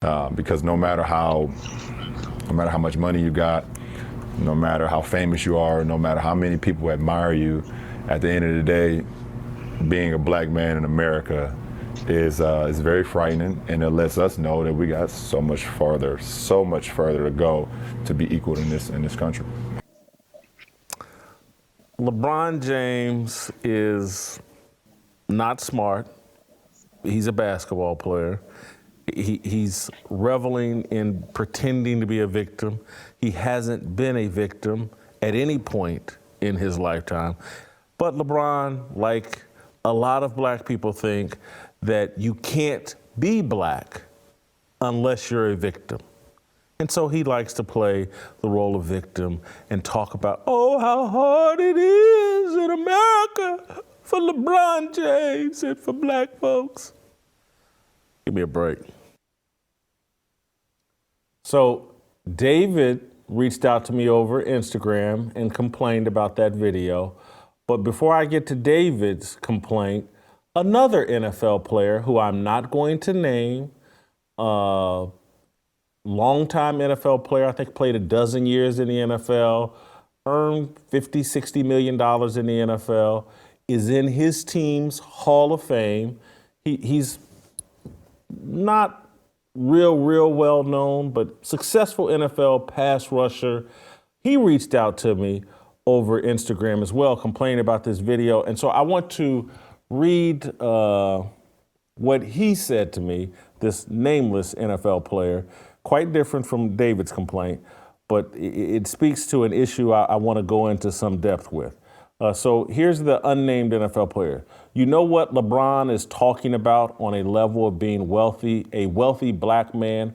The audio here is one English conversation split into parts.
Because no matter how much money you got, no matter how famous you are, no matter how many people admire you, at the end of the day, being a black man in America is very frightening, and it lets us know that we got so much further to go to be equal in this country. LeBron James is not smart. He's a basketball player. He's reveling in pretending to be a victim. He hasn't been a victim at any point in his lifetime. But LeBron, like a lot of black people, think that you can't be black unless you're a victim. And so he likes to play the role of victim and talk about, oh, how hard it is in America for LeBron James and for black folks. Give me a break. So David reached out to me over Instagram and complained about that video. But before I get to David's complaint, another NFL player who I'm not going to name, longtime NFL player, I think played a dozen years in the NFL, earned $50, $60 million in the NFL, is in his team's Hall of Fame. He's not real well known, but successful NFL pass rusher. He reached out to me over Instagram as well, complaining about this video. And so I want to read what he said to me, this nameless NFL player, quite different from David's complaint, but it speaks to an issue I want to go into some depth with. So here's the unnamed NFL player. You know what LeBron is talking about on a level of being wealthy, a wealthy black man,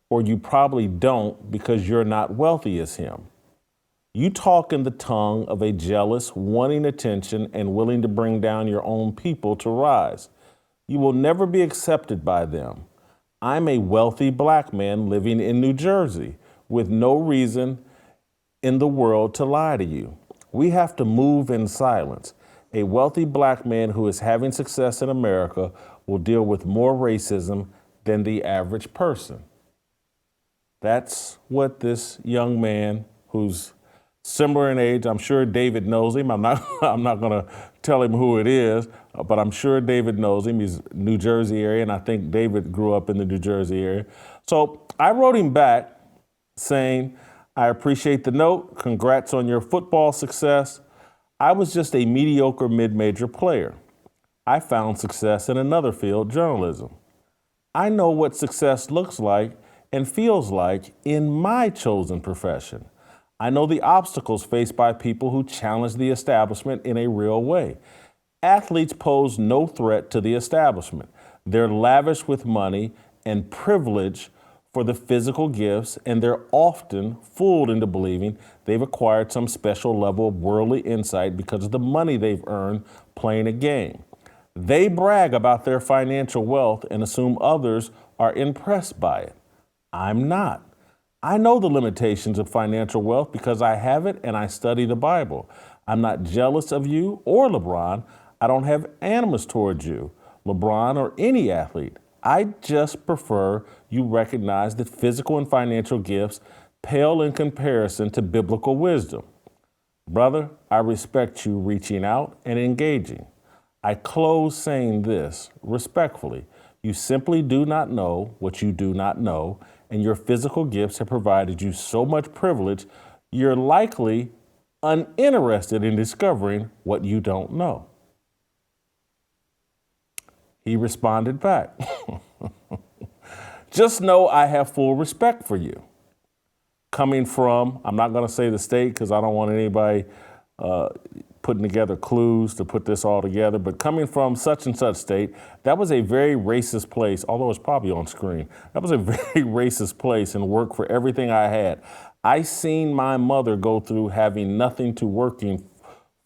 or you probably don't because you're not wealthy as him. You talk in the tongue of a jealous, wanting attention, and willing to bring down your own people to rise. You will never be accepted by them. I'm a wealthy black man living in New Jersey with no reason in the world to lie to you. We have to move in silence. A wealthy black man who is having success in America will deal with more racism than the average person. That's what this young man who's similar in age, I'm sure David knows him. I'm not going to tell him who it is, but I'm sure David knows him. He's New Jersey area, and I think David grew up in the New Jersey area. So I wrote him back saying, I appreciate the note. Congrats on your football success. I was just a mediocre mid-major player. I found success in another field, journalism. I know what success looks like and feels like in my chosen profession. I know the obstacles faced by people who challenge the establishment in a real way. Athletes pose no threat to the establishment. They're lavish with money and privilege for the physical gifts, and they're often fooled into believing they've acquired some special level of worldly insight because of the money they've earned playing a game. They brag about their financial wealth and assume others are impressed by it. I'm not. I know the limitations of financial wealth because I have it and I study the Bible. I'm not jealous of you or LeBron. I don't have animus towards you, LeBron, or any athlete. I just prefer you recognize that physical and financial gifts pale in comparison to biblical wisdom. Brother, I respect you reaching out and engaging. I close saying this respectfully. You simply do not know what you do not know, and your physical gifts have provided you so much privilege, you're likely uninterested in discovering what you don't know. He responded back, just know I have full respect for you. Coming from, I'm not going to say the state because I don't want anybody putting together clues to put this all together, but coming from such and such state, that was a very racist place, although it's probably on screen. That was a very racist place and work for everything I had. I seen my mother go through having nothing to working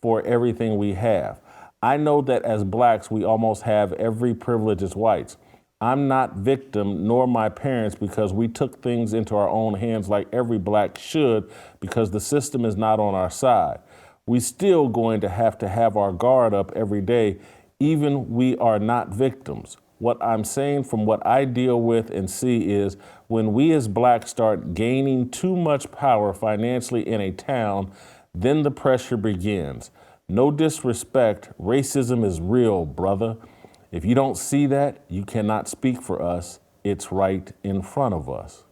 for everything we have. I know that as blacks, we almost have every privilege as whites. I'm not victim, nor my parents, because we took things into our own hands like every black should, because the system is not on our side. We still going to have our guard up every day, even we are not victims. What I'm saying from what I deal with and see is when we as blacks start gaining too much power financially in a town, then the pressure begins. No disrespect, racism is real, brother. If you don't see that, you cannot speak for us. It's right in front of us.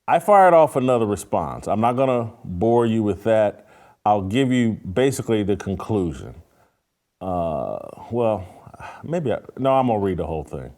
I fired off another response. I'm not going to bore you with that. I'll give you basically the conclusion. I'm going to read the whole thing.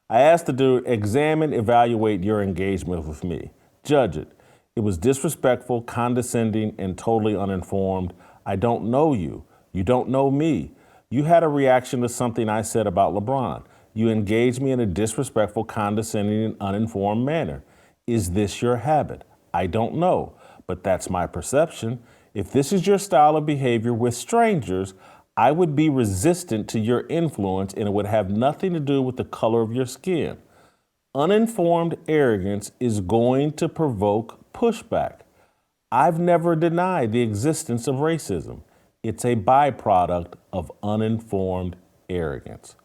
I asked the dude, examine, evaluate your engagement with me. Judge it. It was disrespectful, condescending, and totally uninformed. I don't know you. You don't know me. You had a reaction to something I said about LeBron. You engaged me in a disrespectful, condescending, and uninformed manner. Is this your habit? I don't know, but that's my perception. If this is your style of behavior with strangers, I would be resistant to your influence, and it would have nothing to do with the color of your skin. Uninformed arrogance is going to provoke pushback. I've never denied the existence of racism. It's a byproduct of uninformed arrogance.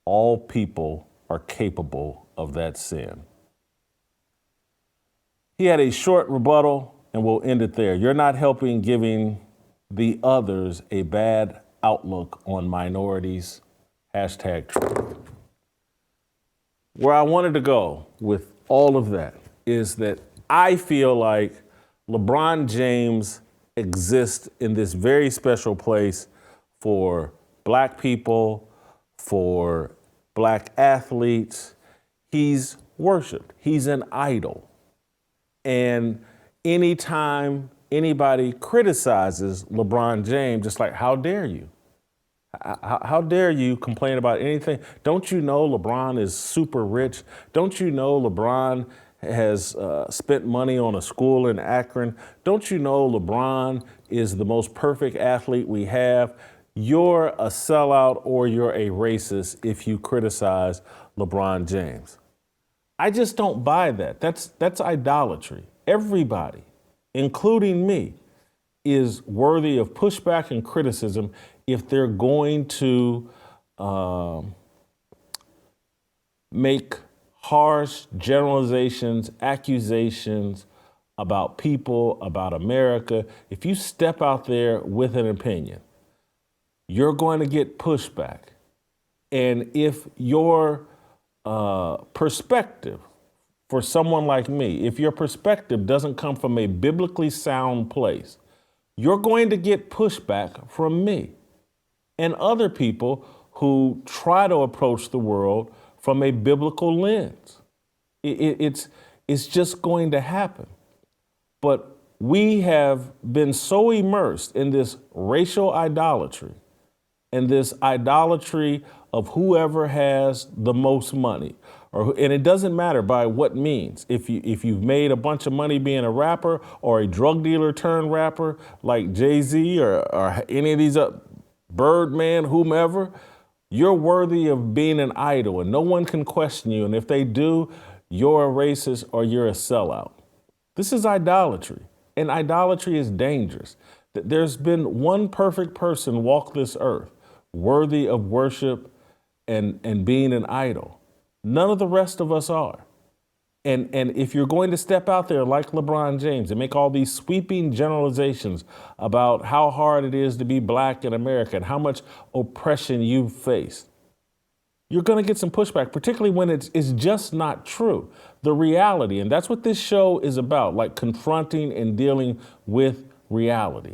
All people are capable of that sin. He had a short rebuttal, and we'll end it there. You're not helping giving the others a bad outlook on minorities. #truth. Where I wanted to go with all of that is that I feel like LeBron James exists in this very special place for black people, for black athletes. He's worshiped. He's an idol. And anytime anybody criticizes LeBron James, it's like, how dare you? How dare you complain about anything? Don't you know LeBron is super rich? Don't you know LeBron has spent money on a school in Akron? Don't you know LeBron is the most perfect athlete we have? You're a sellout or you're a racist if you criticize LeBron James. I just don't buy that. That's idolatry. Everybody, including me, is worthy of pushback and criticism if they're going to make harsh generalizations, accusations about people, about America. If you step out there with an opinion, you're going to get pushback. And if your perspective, for someone like me, if your perspective doesn't come from a biblically sound place, you're going to get pushback from me and other people who try to approach the world from a biblical lens. It's just going to happen. But we have been so immersed in this racial idolatry and this idolatry of whoever has the most money. And it doesn't matter by what means. If you've made a bunch of money being a rapper or a drug dealer turned rapper like Jay-Z or any of these Birdman, whomever, you're worthy of being an idol and no one can question you. And if they do, you're a racist or you're a sellout. This is idolatry, and idolatry is dangerous. There's been one perfect person walk this earth worthy of worship and being an idol. None of the rest of us are. And if you're going to step out there like LeBron James and make all these sweeping generalizations about how hard it is to be black in America and how much oppression you've faced, you're going to get some pushback, particularly when it's just not true. The reality, and that's what this show is about, like confronting and dealing with reality.